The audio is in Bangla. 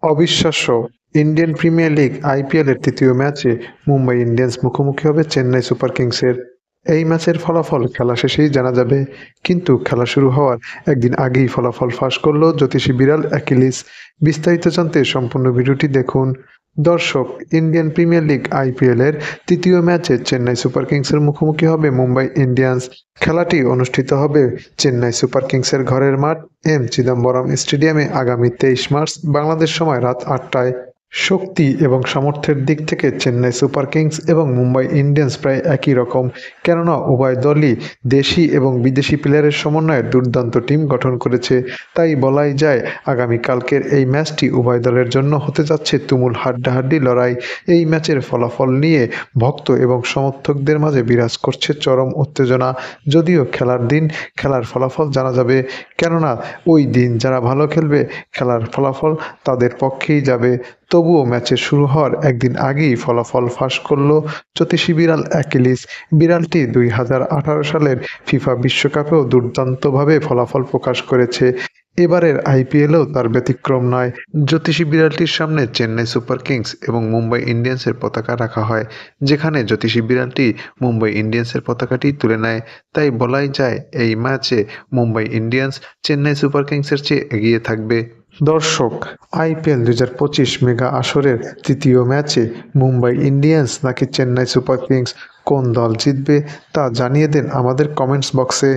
অবিশ্বাস্য! ইন্ডিয়ান প্রিমিয়ার লিগ আইপিএলের তৃতীয় ম্যাচে মুম্বাই ইন্ডিয়ান্স মুখোমুখি হবে চেন্নাই সুপার কিংসের। এই ম্যাচের ফলাফল খেলা শেষেই জানা যাবে, কিন্তু খেলা শুরু হওয়ার একদিন আগেই ফলাফল ফাঁস করল জ্যোতিষী বিড়াল অ্যাকিলিস। বিস্তারিত জানতে সম্পূর্ণ ভিডিওটি দেখুন। দর্শক, ইন্ডিয়ান প্রিমিয়ার লিগ আইপিএলের তৃতীয় ম্যাচে চেন্নাই সুপার কিংসের মুখোমুখি হবে মুম্বাই ইন্ডিয়ান্স। খেলাটি অনুষ্ঠিত হবে চেন্নাই সুপার কিংসের ঘরের মাঠ এম চিদম্বরম স্টেডিয়ামে আগামী 23 মার্চ বাংলাদেশ সময় রাত 8টায়। শক্তি এবং সামর্থ্যের দিক থেকে চেন্নাই সুপার কিংস এবং মুম্বাই ইন্ডিয়ান্স প্রায় একই রকম, কেননা উভয় দলই দেশি এবং বিদেশি প্লেয়ারের সমন্বয়ে দুর্দান্ত টিম গঠন করেছে। তাই বলাই যায় আগামীকালকের এই ম্যাচটি উভয় দলের জন্য হতে যাচ্ছে তুমুল হাড্ডাহাড্ডি লড়াই। এই ম্যাচের ফলাফল নিয়ে ভক্ত এবং সমর্থকদের মাঝে বিরাজ করছে চরম উত্তেজনা। যদিও খেলার দিন খেলার ফলাফল জানা যাবে, কেননা ওই দিন যারা ভালো খেলবে খেলার ফলাফল তাদের পক্ষেই যাবে। তবুও ম্যাচের শুরু হওয়ার একদিন আগেই ফলাফল ফাঁস করল জ্যোতিষী বিড়াল অ্যাকিলিস। বিড়ালটি 2018 সালের ফিফা বিশ্বকাপেও দুর্দান্তভাবে ফলাফল প্রকাশ করেছে। এবারের আইপিএলেও তার ব্যতিক্রম নয়। জ্যোতিষী বিড়ালটির সামনে চেন্নাই সুপার কিংস এবং মুম্বাই ইন্ডিয়ান্সের পতাকা রাখা হয়, যেখানে জ্যোতিষী বিড়ালটি মুম্বাই ইন্ডিয়ান্সের পতাকাটি তুলে নেয়। তাই বলাই যায় এই ম্যাচে মুম্বাই ইন্ডিয়ান্স চেন্নাই সুপার কিংসের চেয়ে এগিয়ে থাকবে। দর্শক, আইপিএল 2025 মেগা আসরের তৃতীয় ম্যাচে মুম্বাই ইন্ডিয়ান্স নাকি চেন্নাই সুপার কিংস, কোন দল জিতবে তা জানিয়ে দিন আমাদের কমেন্টস বক্সে।